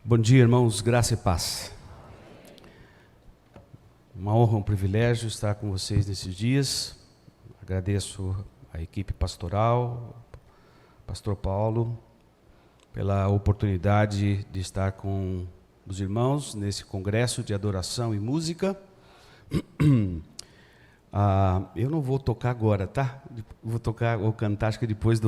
Bom dia, irmãos, graça e paz. Uma honra, um privilégio estar com vocês nesses dias. Agradeço à equipe pastoral, pastor Paulo, pela oportunidade de estar com os irmãos nesse congresso de adoração e música. Eu não vou tocar agora, tá? Vou cantar, acho que depois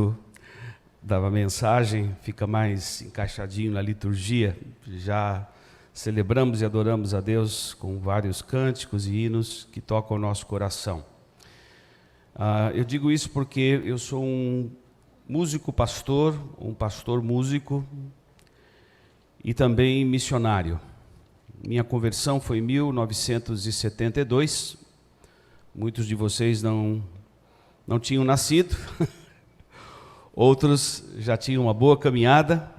da mensagem, fica mais encaixadinho na liturgia. Já celebramos e adoramos a Deus com vários cânticos e hinos que tocam o nosso coração. Eu digo isso porque eu sou um músico pastor, um pastor músico e também missionário. Minha conversão foi em 1972. Muitos de vocês não tinham nascido. Outros já tinham uma boa caminhada.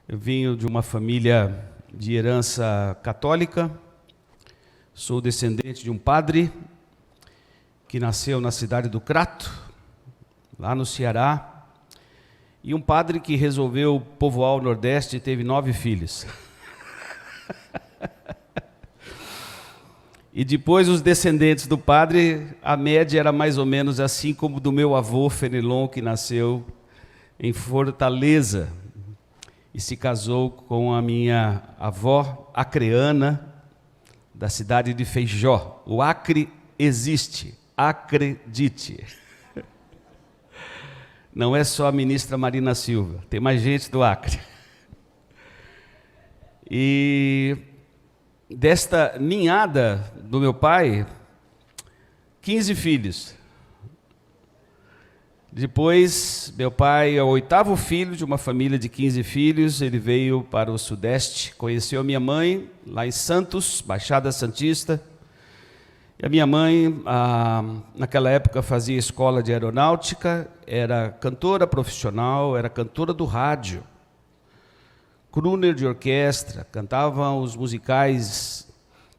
Eu venho de uma família de herança católica. Sou descendente de um padre que nasceu na cidade do Crato, lá no Ceará. E um padre que resolveu povoar o Nordeste e teve 9 filhos. E depois os descendentes do padre, a média era mais ou menos assim como do meu avô Fenelon, que nasceu em Fortaleza e se casou com a minha avó acreana da cidade de Feijó. O Acre existe, acredite. Não é só a ministra Marina Silva, tem mais gente do Acre. E desta ninhada do meu pai, 15 filhos. Depois, meu pai é o 8º filho de uma família de 15 filhos. Ele veio para o Sudeste, conheceu a minha mãe lá em Santos, Baixada Santista. E a minha mãe, naquela época, fazia escola de aeronáutica, era cantora profissional, era cantora do rádio. Crooner de orquestra, cantavam os musicais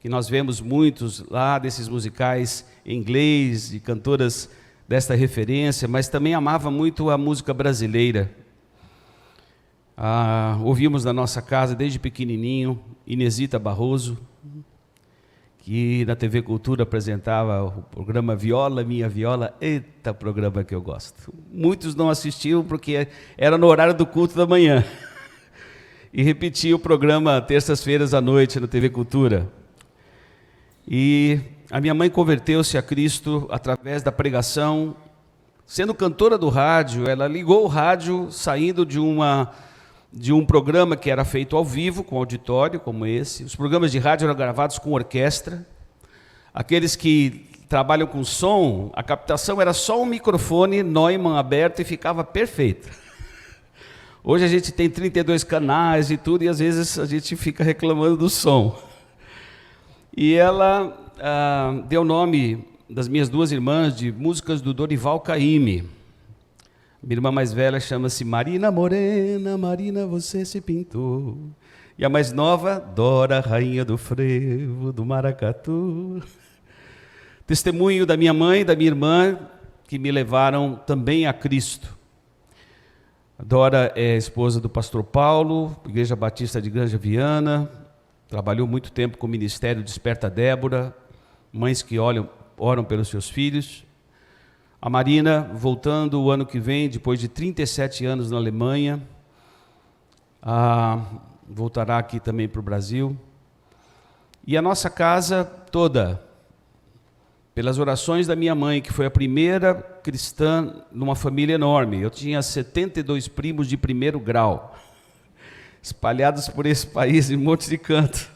que nós vemos muitos lá, desses musicais em inglês, de cantoras desta referência, mas também amava muito a música brasileira. Ouvimos na nossa casa, desde pequenininho, Inesita Barroso, que na TV Cultura apresentava o programa Viola, Minha Viola. Eita, programa que eu gosto. Muitos não assistiam porque era no horário do culto da manhã. E repetia o programa terças-feiras à noite na TV Cultura. E a minha mãe converteu-se a Cristo através da pregação. Sendo cantora do rádio, ela ligou o rádio saindo de um programa que era feito ao vivo, com auditório como esse. Os programas de rádio eram gravados com orquestra. Aqueles que trabalham com som, a captação era só um microfone Neumann aberto e ficava perfeito. Hoje a gente tem 32 canais e tudo, e às vezes a gente fica reclamando do som. E ela deu o nome das minhas 2 irmãs de músicas do Dorival Caymmi. Minha irmã mais velha chama-se Marina Morena, Marina, você se pintou. E a mais nova, Dora, rainha do frevo, do maracatu. Testemunho da minha mãe e da minha irmã, que me levaram também a Cristo. A Dora é esposa do pastor Paulo, Igreja Batista de Granja Viana, trabalhou muito tempo com o Ministério Desperta Débora, mães que oram pelos seus filhos. A Marina, voltando o ano que vem, depois de 37 anos na Alemanha, voltará aqui também para o Brasil. E a nossa casa toda, pelas orações da minha mãe, que foi a primeira cristã numa família enorme. Eu tinha 72 primos de 1º grau, espalhados por esse país em um monte de canto.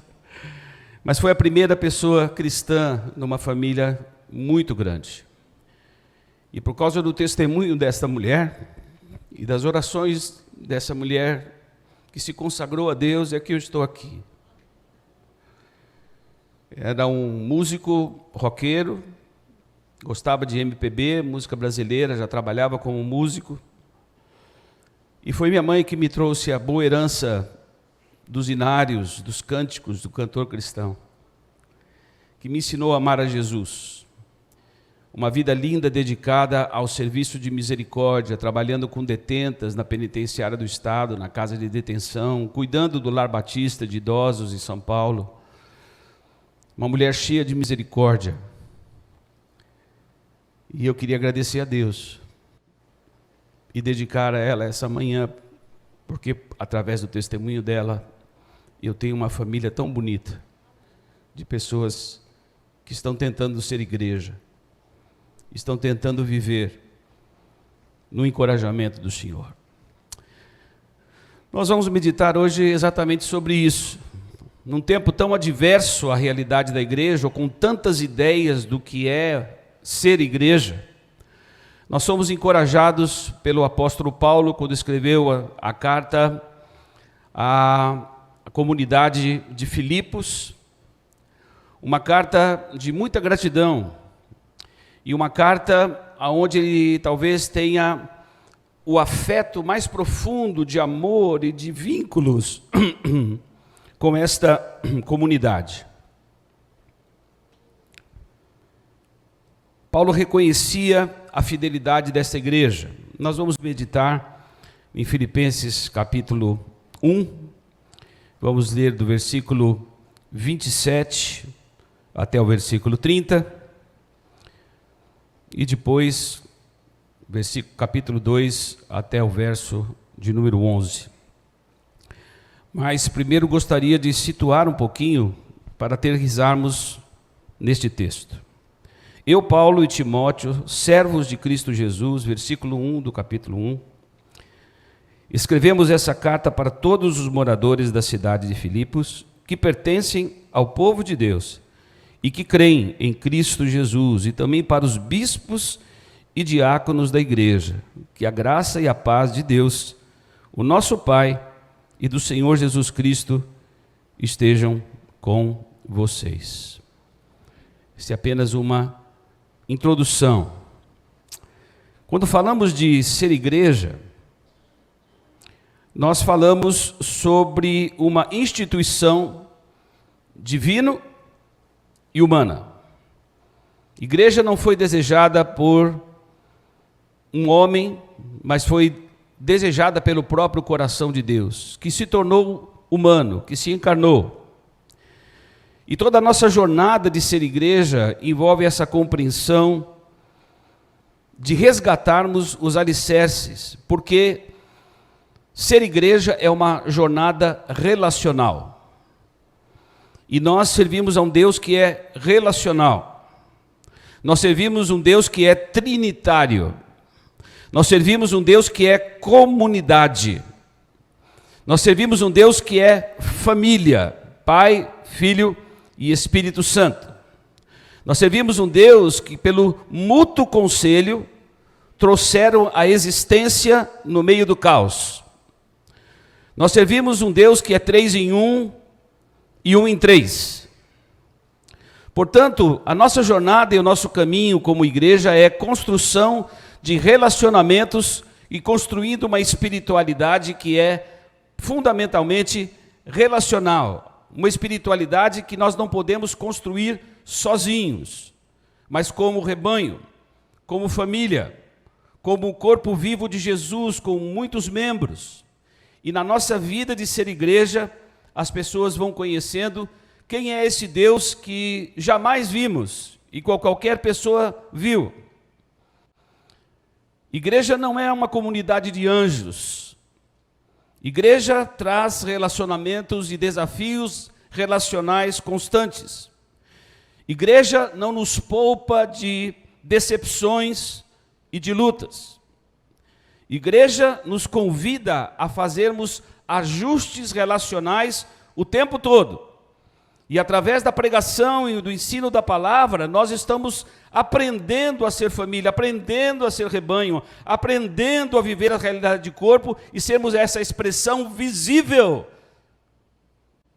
Mas foi a primeira pessoa cristã numa família muito grande. E por causa do testemunho desta mulher e das orações dessa mulher que se consagrou a Deus, é que eu estou aqui. Era um músico roqueiro, gostava de MPB, música brasileira, já trabalhava como músico. E foi minha mãe que me trouxe a boa herança dos hinários, dos cânticos do cantor cristão, que me ensinou a amar a Jesus. uma vida linda dedicada ao serviço de misericórdia, trabalhando com detentas na penitenciária do Estado, na casa de detenção, cuidando do Lar Batista de idosos em São Paulo. Uma mulher cheia de misericórdia. E eu queria agradecer a Deus e dedicar a ela essa manhã, porque através do testemunho dela, eu tenho uma família tão bonita, de pessoas que estão tentando ser igreja, estão tentando viver no encorajamento do Senhor. Nós vamos meditar hoje exatamente sobre isso. Num tempo tão adverso à realidade da igreja, ou com tantas ideias do que é ser igreja, nós somos encorajados pelo apóstolo Paulo, quando escreveu a carta à comunidade de Filipos, uma carta de muita gratidão, e uma carta onde ele talvez tenha o afeto mais profundo de amor e de vínculos com esta comunidade. Paulo reconhecia a fidelidade desta igreja. Nós vamos meditar em Filipenses capítulo 1, vamos ler do versículo 27 até o versículo 30, e depois, capítulo 2 até o verso de número 11. Mas primeiro gostaria de situar um pouquinho para aterrissarmos neste texto. Eu, Paulo e Timóteo, servos de Cristo Jesus, versículo 1 do capítulo 1, escrevemos essa carta para todos os moradores da cidade de Filipos, que pertencem ao povo de Deus e que creem em Cristo Jesus, e também para os bispos e diáconos da igreja, que a graça e a paz de Deus, o nosso Pai, e do Senhor Jesus Cristo estejam com vocês. Isso é apenas uma introdução. Quando falamos de ser igreja, nós falamos sobre uma instituição divina e humana. Igreja não foi desejada por um homem, mas foi desejada pelo próprio coração de Deus, que se tornou humano, que se encarnou. E toda a nossa jornada de ser igreja envolve essa compreensão de resgatarmos os alicerces, porque ser igreja é uma jornada relacional. E nós servimos a um Deus que é relacional. Nós servimos um Deus que é trinitário. Nós servimos um Deus que é comunidade. Nós servimos um Deus que é família, Pai, Filho e Espírito Santo. Nós servimos um Deus que, pelo mútuo conselho, trouxeram a existência no meio do caos. Nós servimos um Deus que é 3 em 1 e 1 em 3. Portanto, a nossa jornada e o nosso caminho como igreja é construção de relacionamentos e construindo uma espiritualidade que é fundamentalmente relacional. Uma espiritualidade que nós não podemos construir sozinhos, mas como rebanho, como família, como o corpo vivo de Jesus, com muitos membros. E na nossa vida de ser igreja, as pessoas vão conhecendo quem é esse Deus que jamais vimos e qualquer pessoa viu. Igreja não é uma comunidade de anjos. Igreja traz relacionamentos e desafios relacionais constantes. Igreja não nos poupa de decepções e de lutas. Igreja nos convida a fazermos ajustes relacionais o tempo todo. E através da pregação e do ensino da palavra, nós estamos aprendendo a ser família, aprendendo a ser rebanho, aprendendo a viver a realidade de corpo e sermos essa expressão visível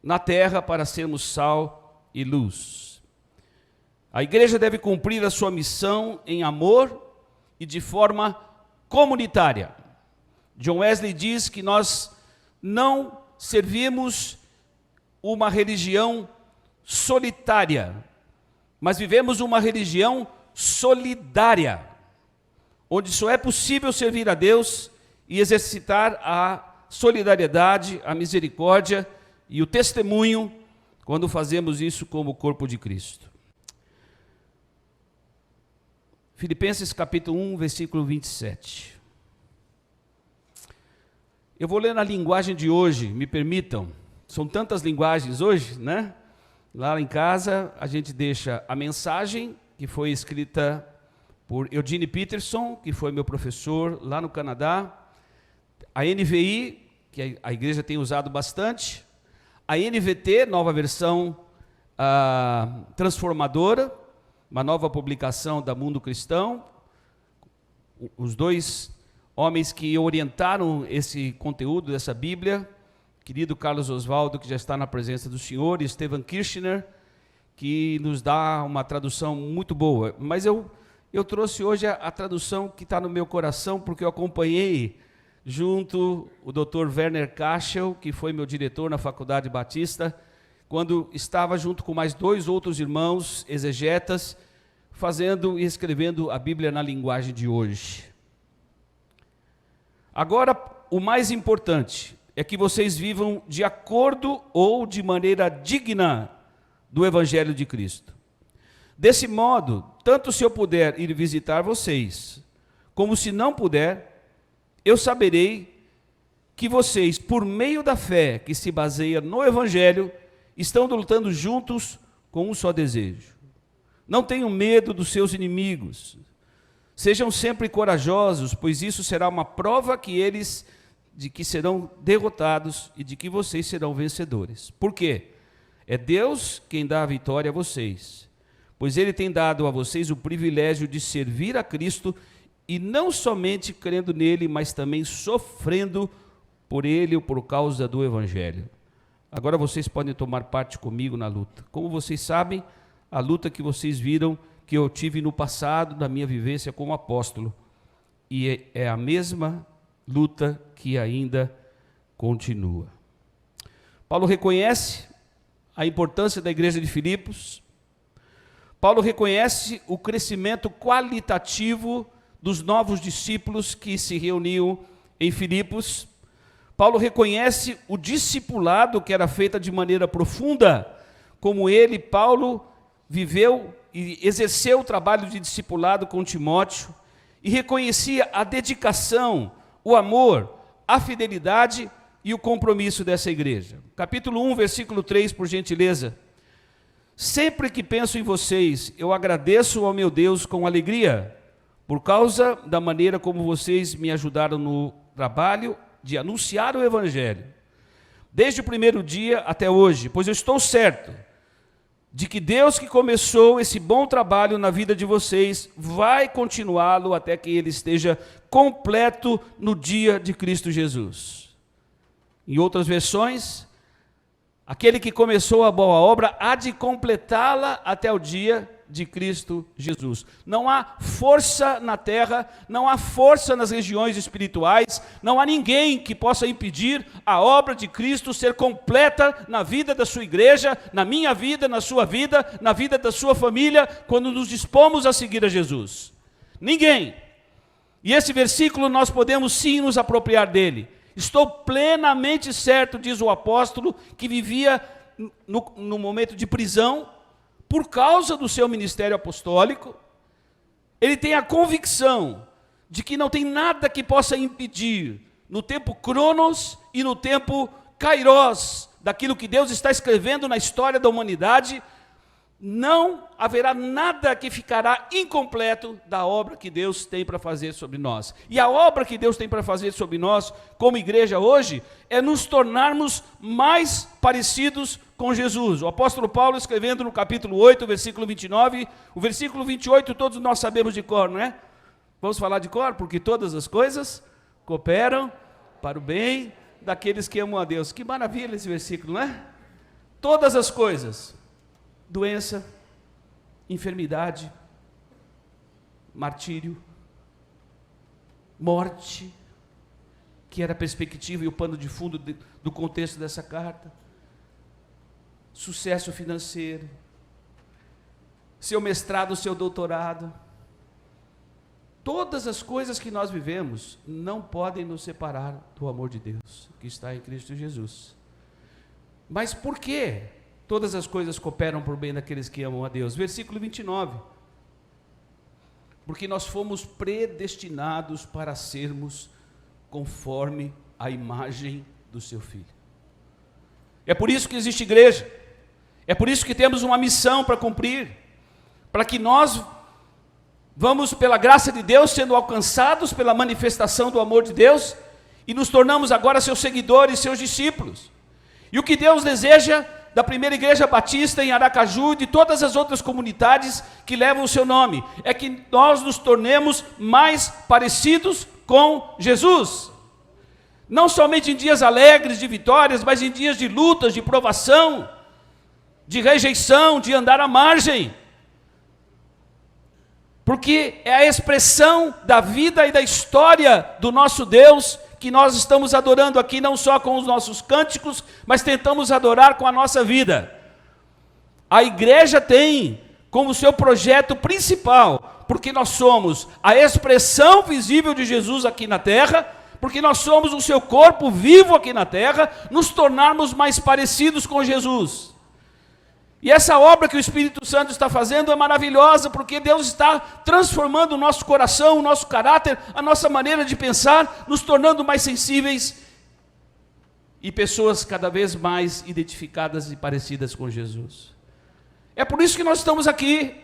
na terra para sermos sal e luz. A igreja deve cumprir a sua missão em amor e de forma comunitária. John Wesley diz que nós não servimos uma religião solitária, mas vivemos uma religião solidária, onde só é possível servir a Deus e exercitar a solidariedade, a misericórdia e o testemunho quando fazemos isso como corpo de Cristo. Filipenses capítulo 1, versículo 27. Eu vou ler na linguagem de hoje, me permitam. São tantas linguagens hoje, né? Lá em casa a gente deixa a mensagem, que foi escrita por Eugene Peterson, que foi meu professor lá no Canadá. A NVI, que a igreja tem usado bastante. A NVT, nova versão transformadora, uma nova publicação da Mundo Cristão. Os dois homens que orientaram esse conteúdo dessa Bíblia, querido Carlos Oswaldo, que já está na presença do Senhor, e Stephen Kirchner, que nos dá uma tradução muito boa. Mas eu trouxe hoje a tradução que está no meu coração, porque eu acompanhei junto o Dr. Werner Kachel, que foi meu diretor na Faculdade Batista, quando estava junto com mais 2 outros irmãos exegetas, fazendo e escrevendo a Bíblia na linguagem de hoje. Agora, o mais importante é que vocês vivam de acordo ou de maneira digna do Evangelho de Cristo. Desse modo, tanto se eu puder ir visitar vocês, como se não puder, eu saberei que vocês, por meio da fé que se baseia no Evangelho, estão lutando juntos com um só desejo. Não tenham medo dos seus inimigos. Sejam sempre corajosos, pois isso será uma prova de que serão derrotados e de que vocês serão vencedores. Por quê? É Deus quem dá a vitória a vocês, pois Ele tem dado a vocês o privilégio de servir a Cristo, e não somente crendo nele, mas também sofrendo por Ele ou por causa do Evangelho. Agora vocês podem tomar parte comigo na luta. Como vocês sabem, a luta que vocês viram que eu tive no passado, na minha vivência como apóstolo, e é a mesma luta que ainda continua. Paulo reconhece a importância da igreja de Filipos. Paulo reconhece o crescimento qualitativo dos novos discípulos que se reuniam em Filipos. Paulo reconhece o discipulado que era feito de maneira profunda, como ele, Paulo, viveu e exerceu o trabalho de discipulado com Timóteo, e reconhecia a dedicação, o amor, a fidelidade e o compromisso dessa igreja. Capítulo 1, versículo 3, por gentileza. Sempre que penso em vocês, eu agradeço ao meu Deus com alegria, por causa da maneira como vocês me ajudaram no trabalho de anunciar o Evangelho, desde o primeiro dia até hoje, pois eu estou certo de que Deus que começou esse bom trabalho na vida de vocês, vai continuá-lo até que ele esteja completo no dia de Cristo Jesus. Em outras versões, aquele que começou a boa obra há de completá-la até o dia de Cristo Jesus. Não há força na terra, não há força nas regiões espirituais, não há ninguém que possa impedir a obra de Cristo ser completa na vida da sua igreja, na minha vida, na sua vida, na vida da sua família, quando nos dispomos a seguir a Jesus. Ninguém. E esse versículo nós podemos sim nos apropriar dele. Estou plenamente certo, diz o apóstolo, que vivia no momento de prisão, por causa do seu ministério apostólico. Ele tem a convicção de que não tem nada que possa impedir, no tempo Cronos e no tempo Kairos, daquilo que Deus está escrevendo na história da humanidade, não haverá nada que ficará incompleto da obra que Deus tem para fazer sobre nós. E a obra que Deus tem para fazer sobre nós, como igreja hoje, é nos tornarmos mais parecidos com Jesus. O apóstolo Paulo, escrevendo no capítulo 8, versículo 29, o versículo 28 todos nós sabemos de cor, não é? Vamos falar de cor? Porque todas as coisas cooperam para o bem daqueles que amam a Deus. Que maravilha esse versículo, não é? Todas as coisas. Doença, enfermidade, martírio, morte, que era a perspectiva e o pano de fundo do contexto dessa carta, sucesso financeiro, seu mestrado, seu doutorado, todas as coisas que nós vivemos não podem nos separar do amor de Deus, que está em Cristo Jesus. Mas por que todas as coisas cooperam por bem daqueles que amam a Deus? Versículo 29. Porque nós fomos predestinados para sermos conforme a imagem do seu Filho. É por isso que existe igreja. É por isso que temos uma missão para cumprir. Para que nós vamos, pela graça de Deus, sendo alcançados pela manifestação do amor de Deus, e nos tornamos agora seus seguidores, seus discípulos. E o que Deus deseja da primeira igreja batista em Aracaju e de todas as outras comunidades que levam o seu nome, é que nós nos tornemos mais parecidos com Jesus. Não somente em dias alegres de vitórias, mas em dias de lutas, de provação, de rejeição, de andar à margem. Porque é a expressão da vida e da história do nosso Deus que nós estamos adorando aqui, não só com os nossos cânticos, mas tentamos adorar com a nossa vida. A igreja tem como seu projeto principal, porque nós somos a expressão visível de Jesus aqui na terra, porque nós somos o seu corpo vivo aqui na terra, nos tornarmos mais parecidos com Jesus. E essa obra que o Espírito Santo está fazendo é maravilhosa, porque Deus está transformando o nosso coração, o nosso caráter, a nossa maneira de pensar, nos tornando mais sensíveis e pessoas cada vez mais identificadas e parecidas com Jesus. É por isso que nós estamos aqui.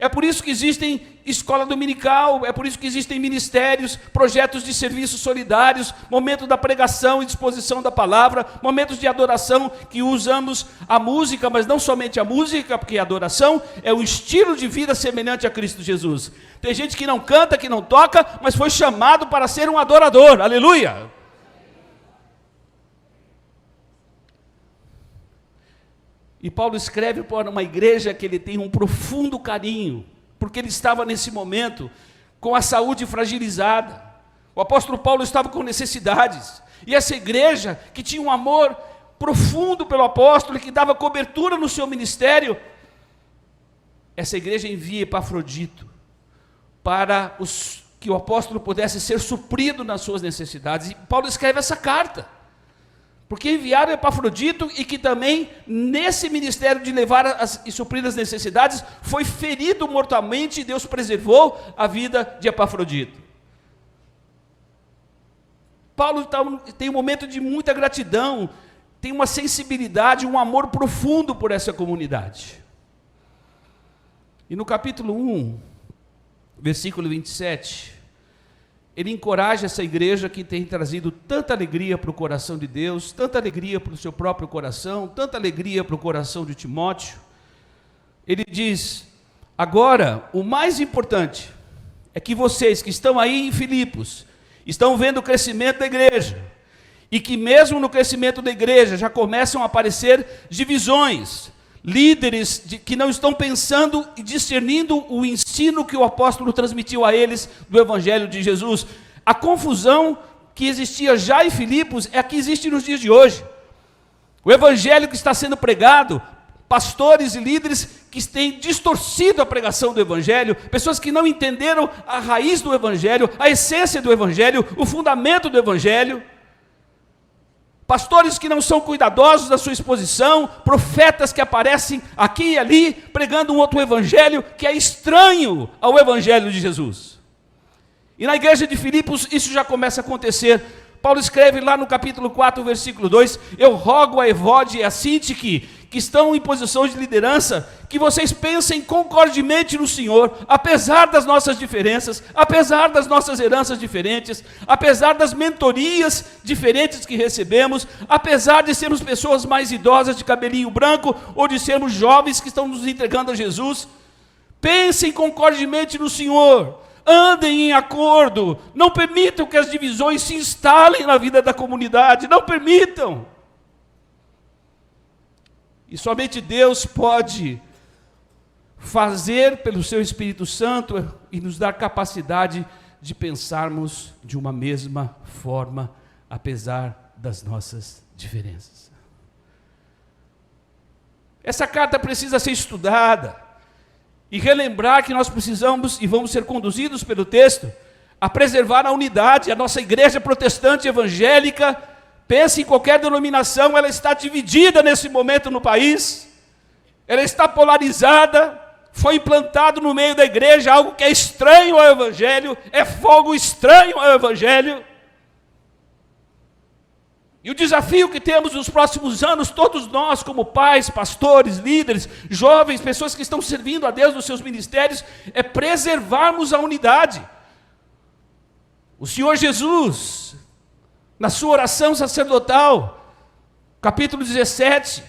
É por isso que existem escola dominical, é por isso que existem ministérios, projetos de serviços solidários, momento da pregação e disposição da palavra, momentos de adoração que usamos a música, mas não somente a música, porque a adoração é um estilo de vida semelhante a Cristo Jesus. Tem gente que não canta, que não toca, mas foi chamado para ser um adorador, aleluia! E Paulo escreve para uma igreja que ele tem um profundo carinho, porque ele estava nesse momento com a saúde fragilizada. O apóstolo Paulo estava com necessidades. E essa igreja, que tinha um amor profundo pelo apóstolo, que dava cobertura no seu ministério, essa igreja envia Epafrodito para que o apóstolo pudesse ser suprido nas suas necessidades. E Paulo escreve essa carta. Porque enviaram Epafrodito e que também, nesse ministério de levar e suprir as necessidades, foi ferido mortalmente e Deus preservou a vida de Epafrodito. Paulo tem um momento de muita gratidão, tem uma sensibilidade, um amor profundo por essa comunidade. E no capítulo 1, versículo 27... ele encoraja essa igreja que tem trazido tanta alegria para o coração de Deus, tanta alegria para o seu próprio coração, tanta alegria para o coração de Timóteo. Ele diz: agora, o mais importante é que vocês que estão aí em Filipos, estão vendo o crescimento da igreja, e que mesmo no crescimento da igreja já começam a aparecer divisões, líderes que não estão pensando e discernindo o ensino que o apóstolo transmitiu a eles do Evangelho de Jesus. A confusão que existia já em Filipos é a que existe nos dias de hoje. O Evangelho que está sendo pregado, pastores e líderes que têm distorcido a pregação do Evangelho, pessoas que não entenderam a raiz do Evangelho, a essência do Evangelho, o fundamento do Evangelho. Pastores que não são cuidadosos da sua exposição, profetas que aparecem aqui e ali, pregando um outro evangelho que é estranho ao evangelho de Jesus. E na igreja de Filipos isso já começa a acontecer. Paulo escreve lá no capítulo 4, versículo 2, eu rogo a Evode e a Sintique, que estão em posição de liderança, que vocês pensem concordemente no Senhor, apesar das nossas diferenças, apesar das nossas heranças diferentes, apesar das mentorias diferentes que recebemos, apesar de sermos pessoas mais idosas de cabelinho branco, ou de sermos jovens que estão nos entregando a Jesus, pensem concordemente no Senhor, andem em acordo, não permitam que as divisões se instalem na vida da comunidade, não permitam. E somente Deus pode fazer pelo seu Espírito Santo e nos dar capacidade de pensarmos de uma mesma forma, apesar das nossas diferenças. Essa carta precisa ser estudada. e relembrar que nós precisamos e vamos ser conduzidos pelo texto a preservar a unidade. A nossa igreja protestante evangélica, pense em qualquer denominação, ela está dividida nesse momento no país, ela está polarizada, foi implantado no meio da igreja algo que é estranho ao evangelho, é fogo estranho ao evangelho. E o desafio que temos nos próximos anos, todos nós como pais, pastores, líderes, jovens, pessoas que estão servindo a Deus nos seus ministérios, é preservarmos a unidade. O Senhor Jesus, na sua oração sacerdotal, capítulo 17,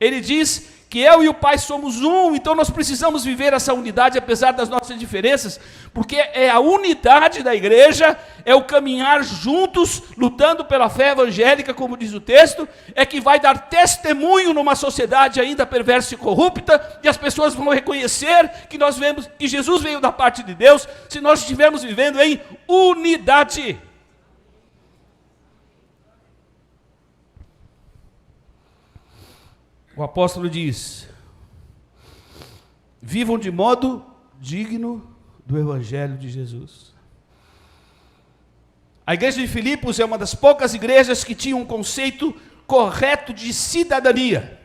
ele diz que eu e o Pai somos um, então nós precisamos viver essa unidade apesar das nossas diferenças, porque é a unidade da igreja, é o caminhar juntos, lutando pela fé evangélica, como diz o texto, é que vai dar testemunho numa sociedade ainda perversa e corrupta, e as pessoas vão reconhecer que nós vemos que Jesus veio da parte de Deus, se nós estivermos vivendo em unidade. O apóstolo diz: vivam de modo digno do evangelho de Jesus. A igreja de Filipos é uma das poucas igrejas que tinha um conceito correto de cidadania.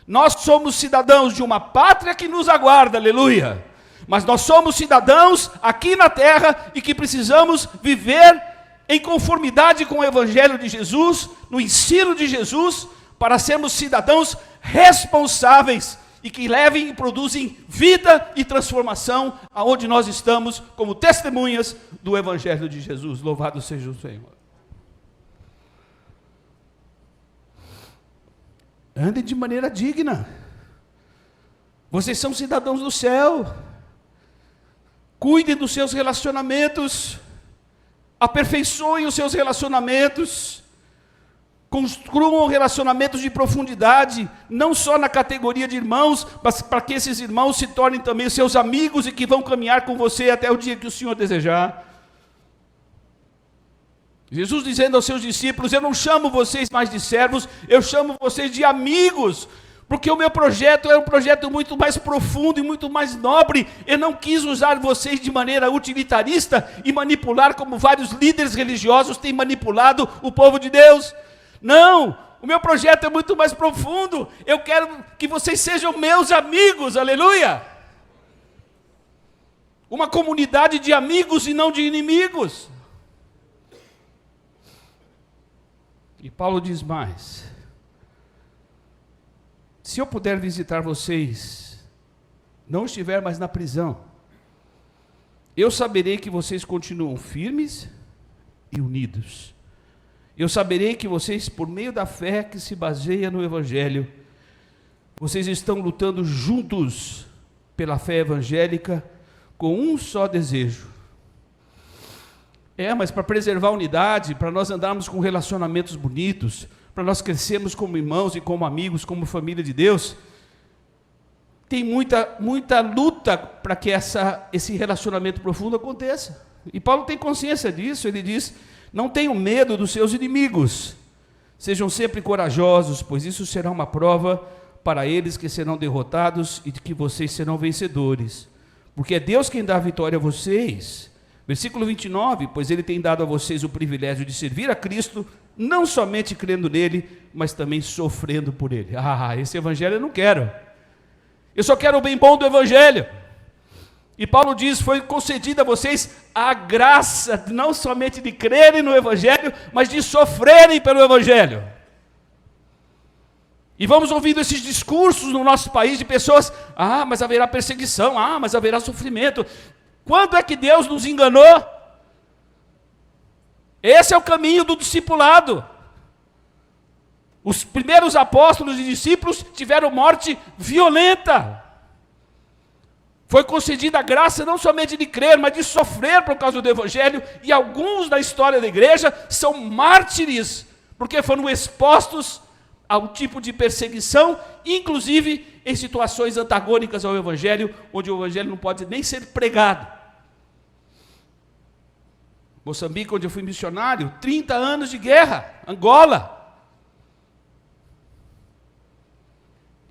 Nós somos cidadãos de uma pátria que nos aguarda, aleluia. Mas nós somos cidadãos aqui na terra e que precisamos viver em conformidade com o evangelho de Jesus, no ensino de Jesus, para sermos cidadãos responsáveis e que levem e produzem vida e transformação aonde nós estamos como testemunhas do evangelho de Jesus. Louvado seja o Senhor. Andem de maneira digna. Vocês são cidadãos do céu. Cuidem dos seus relacionamentos. Aperfeiçoem os seus relacionamentos. Construam relacionamentos de profundidade, não só na categoria de irmãos, mas para que esses irmãos se tornem também seus amigos e que vão caminhar com você até o dia que o Senhor desejar. Jesus dizendo aos seus discípulos: eu não chamo vocês mais de servos, eu chamo vocês de amigos, porque o meu projeto é um projeto muito mais profundo e muito mais nobre. Eu não quis usar vocês de maneira utilitarista e manipular como vários líderes religiosos têm manipulado o povo de Deus. Não, o meu projeto é muito mais profundo. Eu quero que vocês sejam meus amigos, aleluia. Uma comunidade de amigos e não de inimigos. E Paulo diz mais: se eu puder visitar vocês, não estiver mais na prisão, eu saberei que vocês continuam firmes e unidos. Eu saberei que vocês, por meio da fé que se baseia no Evangelho, vocês estão lutando juntos pela fé evangélica com um só desejo. Mas para preservar a unidade, para nós andarmos com relacionamentos bonitos, para nós crescermos como irmãos e como amigos, como família de Deus, tem muita luta para que esse relacionamento profundo aconteça. E Paulo tem consciência disso. Ele diz: não tenham medo dos seus inimigos, sejam sempre corajosos, pois isso será uma prova para eles que serão derrotados e de que vocês serão vencedores, porque é Deus quem dá a vitória a vocês. Versículo 29, pois Ele tem dado a vocês o privilégio de servir a Cristo, não somente crendo nele, mas também sofrendo por Ele. Esse evangelho eu não quero, eu só quero o bem bom do evangelho. E Paulo diz: foi concedida a vocês a graça, não somente de crerem no evangelho, mas de sofrerem pelo evangelho. E vamos ouvindo esses discursos no nosso país de pessoas: mas haverá perseguição, mas haverá sofrimento. Quando é que Deus nos enganou? Esse é o caminho do discipulado. Os primeiros apóstolos e discípulos tiveram morte violenta. Foi concedida a graça não somente de crer, mas de sofrer por causa do evangelho. E alguns da história da igreja são mártires, porque foram expostos ao tipo de perseguição, inclusive em situações antagônicas ao evangelho, onde o evangelho não pode nem ser pregado. Moçambique, onde eu fui missionário, 30 anos de guerra. Angola.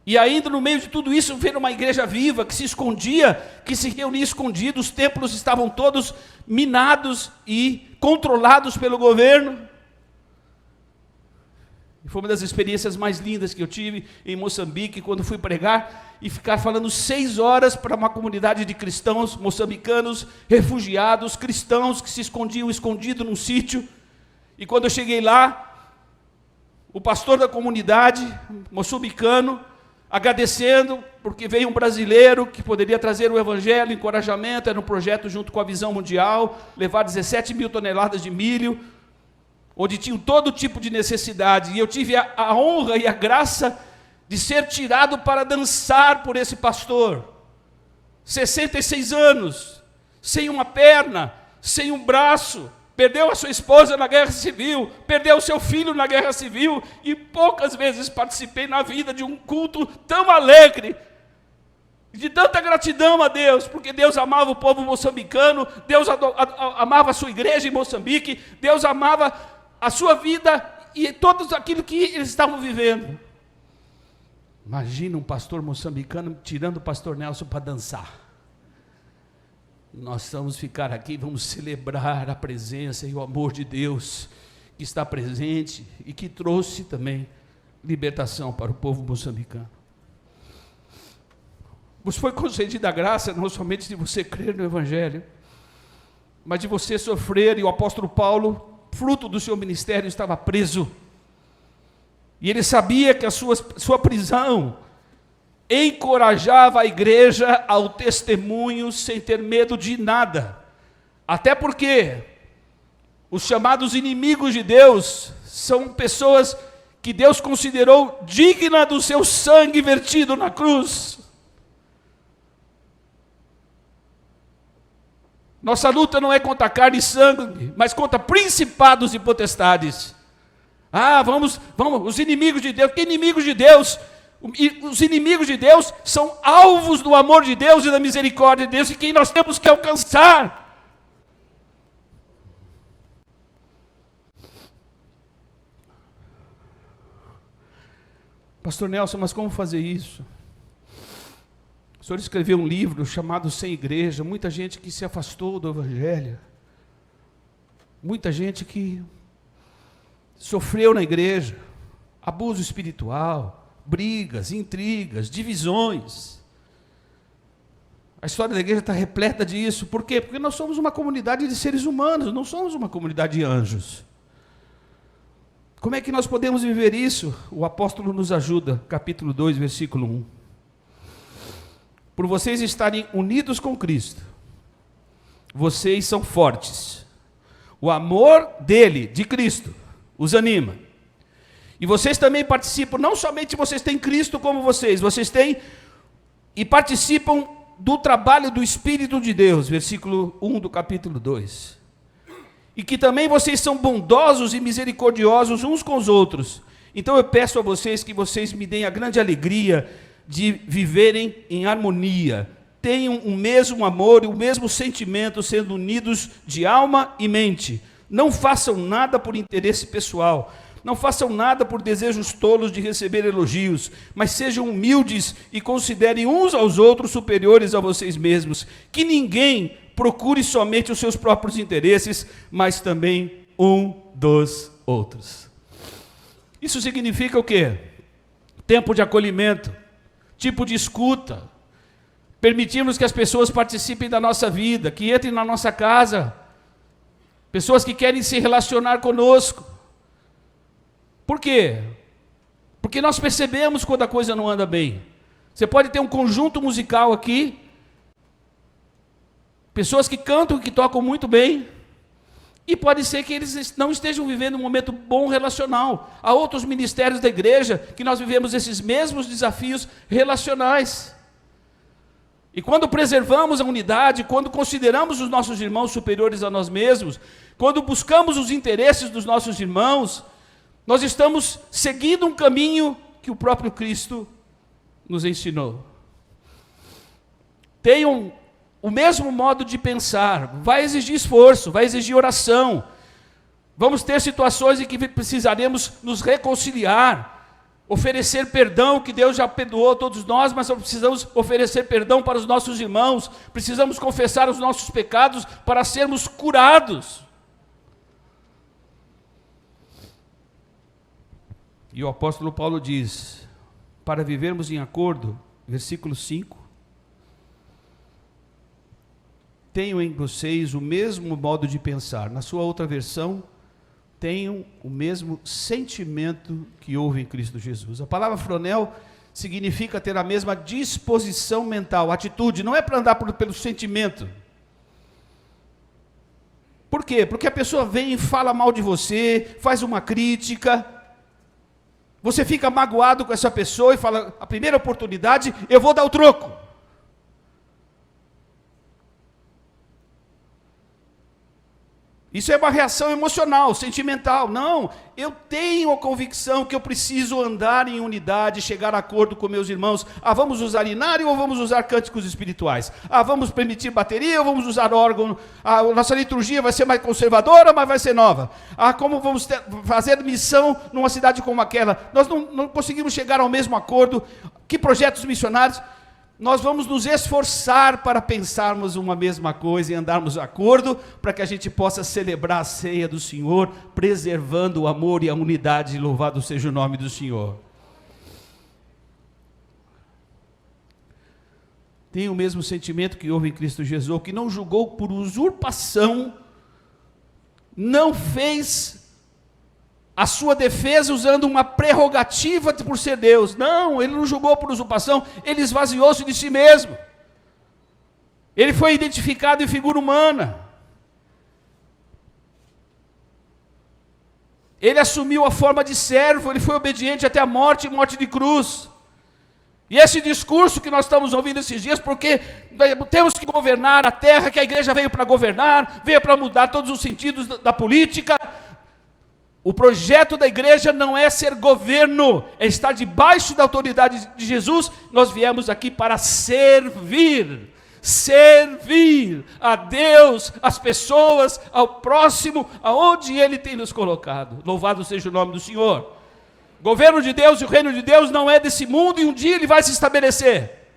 E ainda no meio de tudo isso, ver uma igreja viva, que se escondia, que se reunia escondido, os templos estavam todos minados e controlados pelo governo. E foi uma das experiências mais lindas que eu tive em Moçambique, quando fui pregar e ficar falando 6 horas para uma comunidade de cristãos moçambicanos, refugiados, cristãos que se escondiam escondidos num sítio. E quando eu cheguei lá, o pastor da comunidade, moçambicano, agradecendo, porque veio um brasileiro que poderia trazer o evangelho, encorajamento, era um projeto junto com a Visão Mundial, levar 17 mil toneladas de milho, onde tinham todo tipo de necessidade, e eu tive a honra e a graça de ser tirado para dançar por esse pastor, 66 anos, sem uma perna, sem um braço, perdeu a sua esposa na guerra civil, perdeu o seu filho na guerra civil, e poucas vezes participei na vida de um culto tão alegre, de tanta gratidão a Deus, porque Deus amava o povo moçambicano, Deus amava a sua igreja em Moçambique, Deus amava a sua vida e tudo aquilo que eles estavam vivendo. Imagina um pastor moçambicano tirando o pastor Nelson para dançar. Nós vamos ficar aqui, vamos celebrar a presença e o amor de Deus que está presente e que trouxe também libertação para o povo moçambicano. Vos foi concedida a graça não somente de você crer no Evangelho, mas de você sofrer, e o apóstolo Paulo, fruto do seu ministério, estava preso. E ele sabia que a sua prisão encorajava a igreja ao testemunho sem ter medo de nada. Até porque os chamados inimigos de Deus são pessoas que Deus considerou digna do seu sangue vertido na cruz. Nossa luta não é contra carne e sangue, mas contra principados e potestades. Vamos, os inimigos de Deus. Que inimigos de Deus? Os inimigos de Deus são alvos do amor de Deus e da misericórdia de Deus, e quem nós temos que alcançar. Pastor Nelson, mas como fazer isso? O senhor escreveu um livro chamado Sem Igreja, muita gente que se afastou do Evangelho, muita gente que sofreu na igreja, abuso espiritual, brigas, intrigas, divisões. A história da igreja está repleta disso. Por quê? Porque nós somos uma comunidade de seres humanos, não somos uma comunidade de anjos. Como é que nós podemos viver isso? O apóstolo nos ajuda, capítulo 2, versículo 1. Por vocês estarem unidos com Cristo, vocês são fortes. O amor dele, de Cristo, os anima. E vocês também participam, não somente vocês têm Cristo como vocês têm e participam do trabalho do Espírito de Deus, versículo 1 do capítulo 2. E que também vocês são bondosos e misericordiosos uns com os outros. Então eu peço a vocês que vocês me deem a grande alegria de viverem em harmonia, tenham o mesmo amor e o mesmo sentimento, sendo unidos de alma e mente. Não façam nada por interesse pessoal, não façam nada por desejos tolos de receber elogios, mas sejam humildes e considerem uns aos outros superiores a vocês mesmos. Que ninguém procure somente os seus próprios interesses, mas também um dos outros. Isso significa o quê? Tempo de acolhimento, tipo de escuta, permitirmos que as pessoas participem da nossa vida, que entrem na nossa casa, pessoas que querem se relacionar conosco. Por quê? Porque nós percebemos quando a coisa não anda bem. Você pode ter um conjunto musical aqui, pessoas que cantam e que tocam muito bem, e pode ser que eles não estejam vivendo um momento bom relacional. Há outros ministérios da igreja que nós vivemos esses mesmos desafios relacionais. E quando preservamos a unidade, quando consideramos os nossos irmãos superiores a nós mesmos, quando buscamos os interesses dos nossos irmãos, nós estamos seguindo um caminho que o próprio Cristo nos ensinou. Tenham o mesmo modo de pensar, vai exigir esforço, vai exigir oração. Vamos ter situações em que precisaremos nos reconciliar. oferecer perdão, que Deus já perdoou a todos nós, mas nós precisamos oferecer perdão para os nossos irmãos, precisamos confessar os nossos pecados para sermos curados. E o apóstolo Paulo diz, para vivermos em acordo, versículo 5, tenham em vocês o mesmo modo de pensar. Na sua outra versão, tenham o mesmo sentimento que houve em Cristo Jesus. A palavra fronel significa ter a mesma disposição mental, atitude, não é para andar pelo sentimento. Por quê? Porque a pessoa vem e fala mal de você, faz uma crítica, você fica magoado com essa pessoa e fala, a primeira oportunidade, eu vou dar o troco. Isso é uma reação emocional, sentimental. Não, eu tenho a convicção que eu preciso andar em unidade, chegar a acordo com meus irmãos. Vamos usar inário ou vamos usar cânticos espirituais? Vamos permitir bateria ou vamos usar órgão? Nossa liturgia vai ser mais conservadora, mas vai ser nova. Como vamos fazer missão numa cidade como aquela? Nós não conseguimos chegar ao mesmo acordo. Que projetos missionários? Nós vamos nos esforçar para pensarmos uma mesma coisa e andarmos de acordo, para que a gente possa celebrar a ceia do Senhor, preservando o amor e a unidade, louvado seja o nome do Senhor. Tem o mesmo sentimento que houve em Cristo Jesus, que não julgou por usurpação, não fez a sua defesa usando uma prerrogativa por ser Deus. Não, ele não julgou por usurpação, ele esvaziou-se de si mesmo. Ele foi identificado em figura humana. Ele assumiu a forma de servo, ele foi obediente até a morte e morte de cruz. E esse discurso que nós estamos ouvindo esses dias, porque temos que governar a terra, que a igreja veio para governar, veio para mudar todos os sentidos da política. O projeto da igreja não é ser governo, é estar debaixo da autoridade de Jesus. Nós viemos aqui para servir a Deus, as pessoas, ao próximo, aonde Ele tem nos colocado. Louvado seja o nome do Senhor. O governo de Deus e o reino de Deus não é desse mundo, e um dia Ele vai se estabelecer.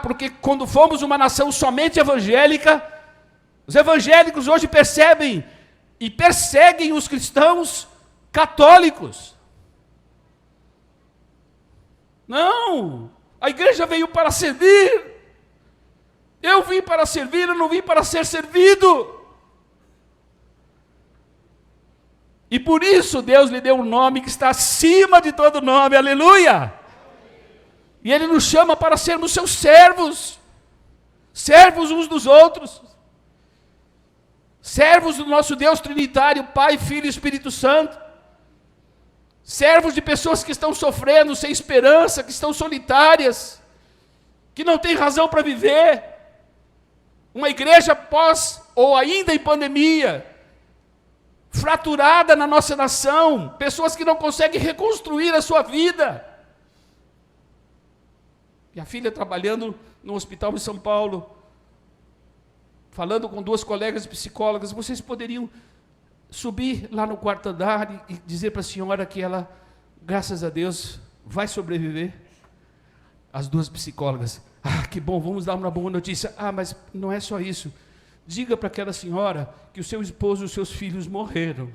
Porque quando fomos uma nação somente evangélica, os evangélicos hoje percebem e perseguem os cristãos católicos. Não, a igreja veio para servir. Eu vim para servir, eu não vim para ser servido. E por isso Deus lhe deu um nome que está acima de todo nome, aleluia. E Ele nos chama para sermos seus servos, servos uns dos outros. Servos do nosso Deus trinitário, Pai, Filho e Espírito Santo. Servos de pessoas que estão sofrendo, sem esperança, que estão solitárias, que não têm razão para viver. Uma igreja pós ou ainda em pandemia, fraturada na nossa nação, pessoas que não conseguem reconstruir a sua vida. Minha filha trabalhando no hospital em São Paulo, falando com duas colegas psicólogas, vocês poderiam subir lá no quarto andar e dizer para a senhora que ela, graças a Deus, vai sobreviver? As duas psicólogas, que bom, vamos dar uma boa notícia. Mas não é só isso. Diga para aquela senhora que o seu esposo e os seus filhos morreram.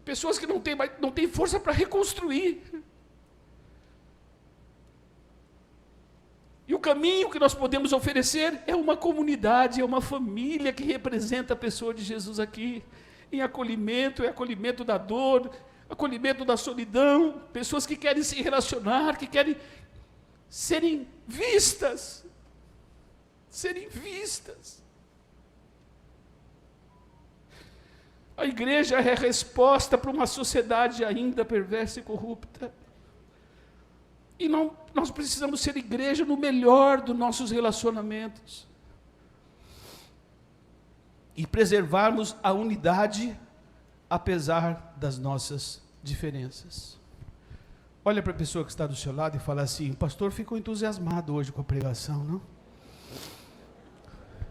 Pessoas que não têm força para reconstruir. E o caminho que nós podemos oferecer é uma comunidade, é uma família que representa a pessoa de Jesus aqui, em acolhimento, é acolhimento da dor, acolhimento da solidão, pessoas que querem se relacionar, que querem serem vistas. A igreja é a resposta para uma sociedade ainda perversa e corrupta. E nós precisamos ser igreja no melhor dos nossos relacionamentos. E preservarmos a unidade, apesar das nossas diferenças. Olha para a pessoa que está do seu lado e fala assim: o pastor ficou entusiasmado hoje com a pregação, não?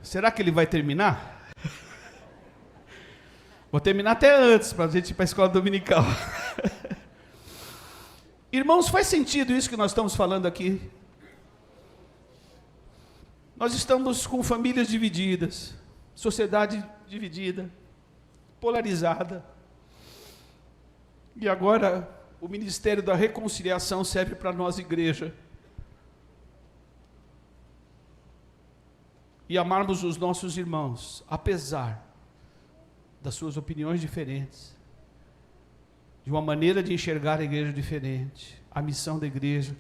Será que ele vai terminar? Vou terminar até antes, para a gente ir para a escola dominical. Irmãos, faz sentido isso que nós estamos falando aqui? Nós estamos com famílias divididas, sociedade dividida, polarizada. E agora o ministério da reconciliação serve para nós, igreja. E amarmos os nossos irmãos, apesar das suas opiniões diferentes, de uma maneira de enxergar a igreja diferente, a missão da igreja,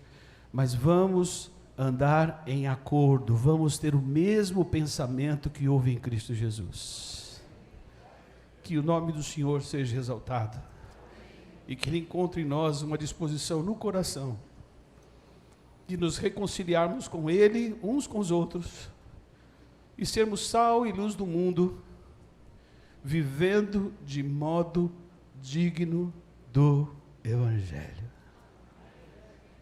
mas vamos andar em acordo, vamos ter o mesmo pensamento que houve em Cristo Jesus. Que o nome do Senhor seja exaltado, e que Ele encontre em nós uma disposição no coração, de nos reconciliarmos com Ele, uns com os outros, e sermos sal e luz do mundo, vivendo de modo digno do Evangelho.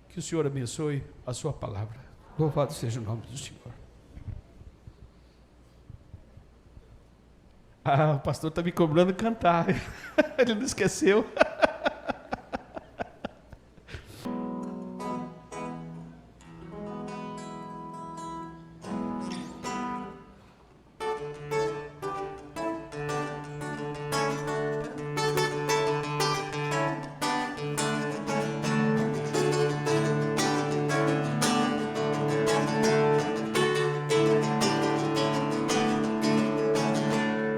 Que o Senhor abençoe a sua palavra. Louvado seja o nome do Senhor. O pastor está me cobrando cantar. Ele não esqueceu.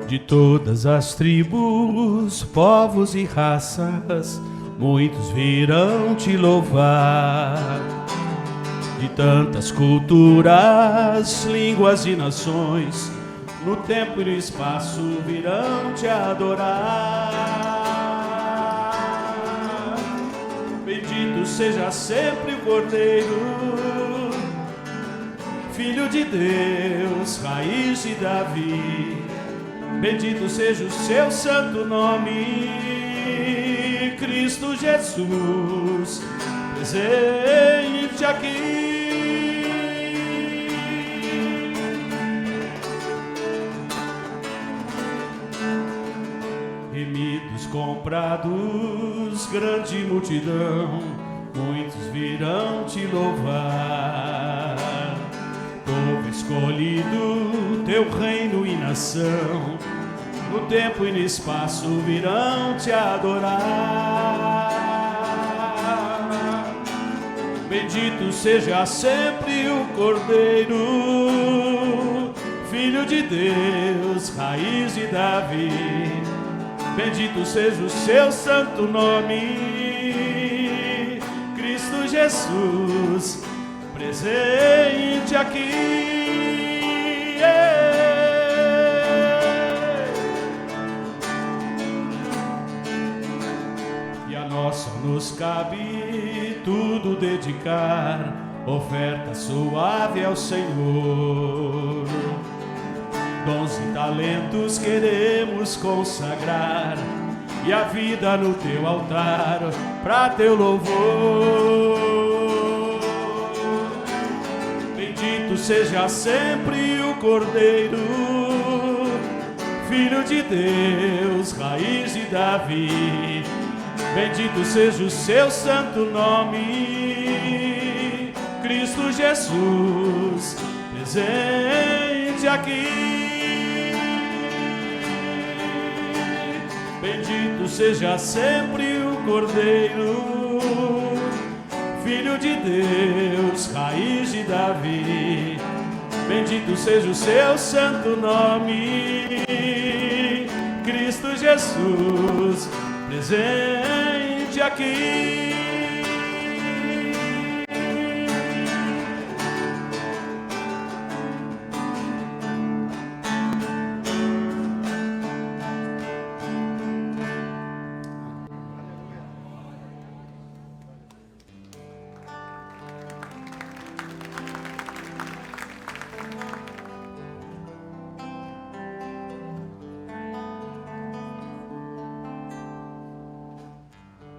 De todas as tribos, povos e raças, muitos virão te louvar. De tantas culturas, línguas e nações, no tempo e no espaço virão te adorar. Bendito seja sempre o Cordeiro, Filho de Deus, raiz de Davi. Bendito seja o seu santo nome, Cristo Jesus, presente aqui. Remidos, comprados, grande multidão, muitos virão te louvar. Povo escolhido, teu reino e nação, no tempo e no espaço virão te adorar. Bendito seja sempre o Cordeiro, Filho de Deus, raiz de Davi. Bendito seja o seu santo nome, Cristo Jesus, presente aqui. E a nós só nos cabe tudo dedicar, oferta suave ao Senhor. Dons e talentos queremos consagrar, e a vida no teu altar, para teu louvor. Bendito seja sempre o Cordeiro, Filho de Deus, raiz de Davi. Bendito seja o seu santo nome, Cristo Jesus, presente aqui. Bendito seja sempre o Cordeiro, Filho de Deus, raiz de Davi. Bendito seja o seu santo nome, Cristo Jesus, presente aqui.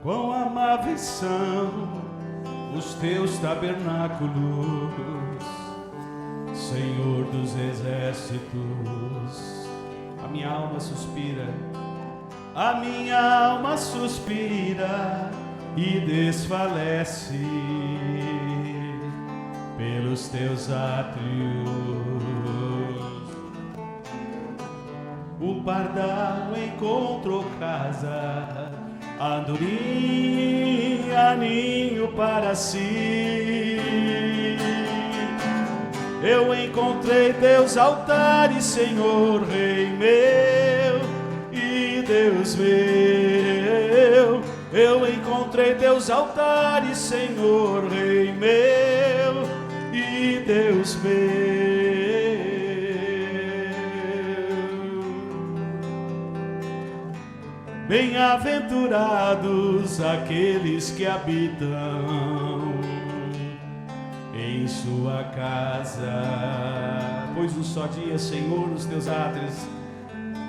Quão amáveis são os teus tabernáculos, Senhor dos exércitos. A minha alma suspira a minha alma suspira e desfalece pelos teus átrios. O pardal encontrou casa, a andorinha ninho para si. Eu encontrei teus altares, Senhor, Rei meu e Deus meu. Eu encontrei teus altares, Senhor, Rei meu e Deus meu. Bem-aventurados aqueles que habitam em sua casa, pois um só dia, Senhor, nos teus átrios,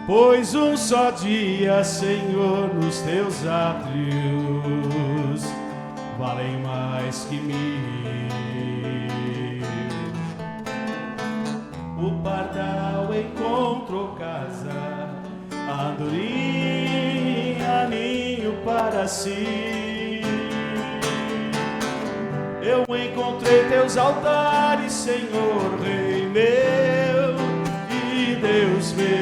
pois um só dia, Senhor, nos teus átrios, valem mais que 1000. O pardal encontrou casa, a andorinha ninho para si. Eu encontrei teus altares, Senhor, Rei meu e Deus meu.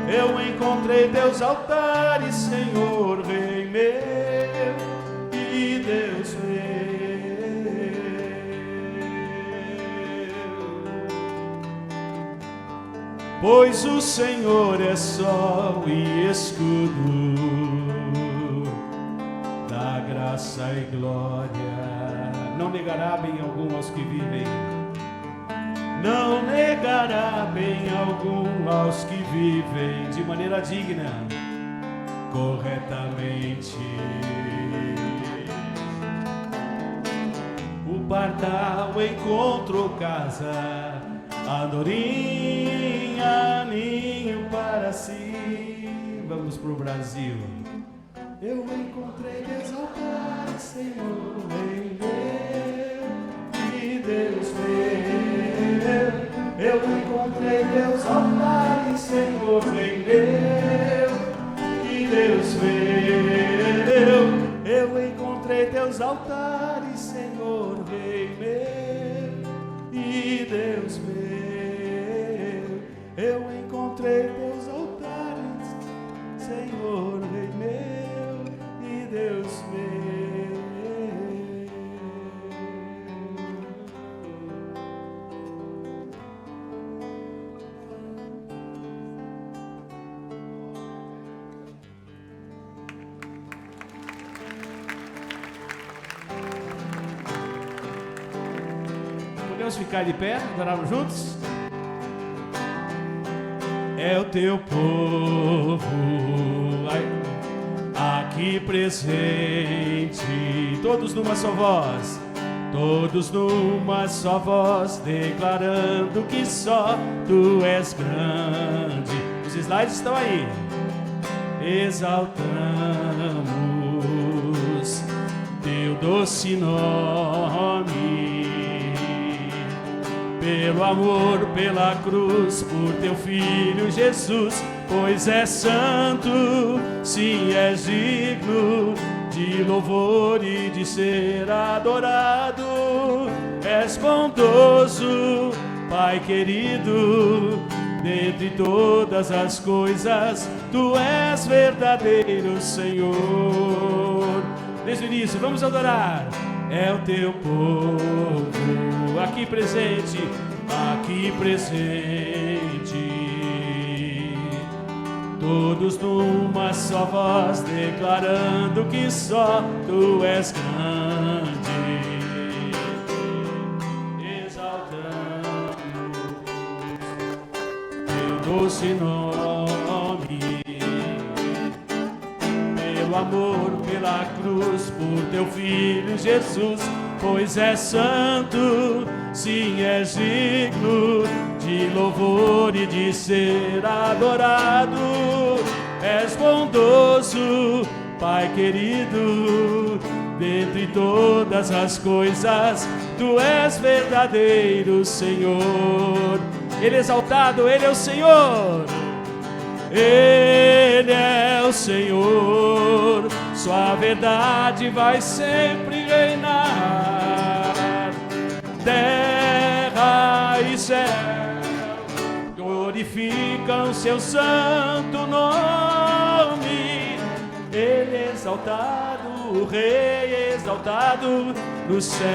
Eu encontrei teus altares, Senhor, Rei meu e Deus meu. Pois o Senhor é sol e escudo, da graça e glória. Não negará bem algum aos que vivem, não negará bem algum aos que vivem de maneira digna, corretamente. O pardal encontrou casa, a andorinha ninho para si. Vamos pro Brasil. Eu encontrei teus altares, Senhor, Rei meu e Deus meu. Eu encontrei teus altares, Senhor, Rei meu e Deus meu. Eu encontrei teus altares, Senhor, Rei meu e Deus meu. Eu encontrei teus altares, Senhor, Rei meu e Deus meu. Podemos ficar de pé, adorarmos juntos? É o teu povo aqui presente, todos numa só voz, todos numa só voz, declarando que só tu és grande. Os slides estão aí. Exaltamos teu doce nome, pelo amor, pela cruz, por teu Filho Jesus, pois é santo, sim, és digno de louvor e de ser adorado. És bondoso, Pai querido, dentre todas as coisas, tu és verdadeiro Senhor. Desde o início, vamos adorar. É o teu povo aqui presente, todos numa só voz, declarando que só tu és grande. Exaltamos teu doce nome, pelo amor, pela cruz, por teu Filho Jesus, pois é santo, sim, és digno de louvor e de ser adorado. És bondoso, Pai querido, dentre todas as coisas, tu és verdadeiro Senhor. Ele é exaltado, Ele é o Senhor. Ele o Senhor, sua verdade vai sempre reinar. Terra e céu glorificam seu santo nome. Ele é exaltado, o Rei exaltado no céu.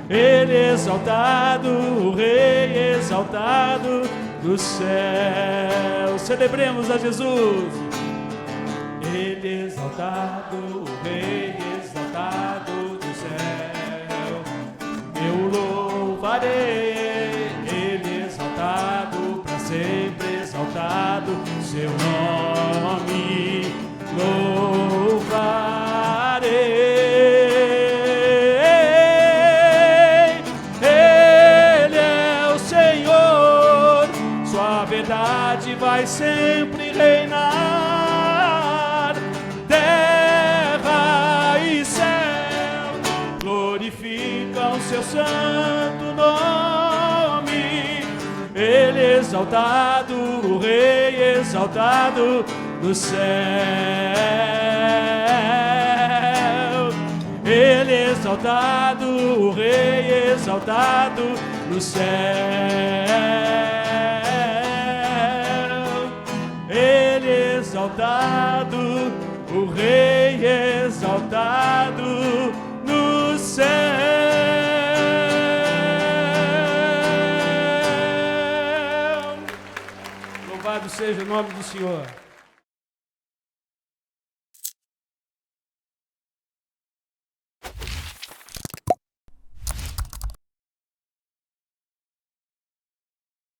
Ele é exaltado, o Rei exaltado no céu. Celebremos a Jesus. Ele é exaltado, o Rei exaltado no céu. Eu louvarei, Ele é exaltado, para sempre exaltado, seu nome louvarei. Ele é o Senhor, sua verdade vai sempre reinar. Terra e céu glorificam seu santo nome. Ele é exaltado, o Rei exaltado no céu. Ele é exaltado, o Rei exaltado no céu. Ele é exaltado, o Rei exaltado no céu. Louvado seja o nome do Senhor.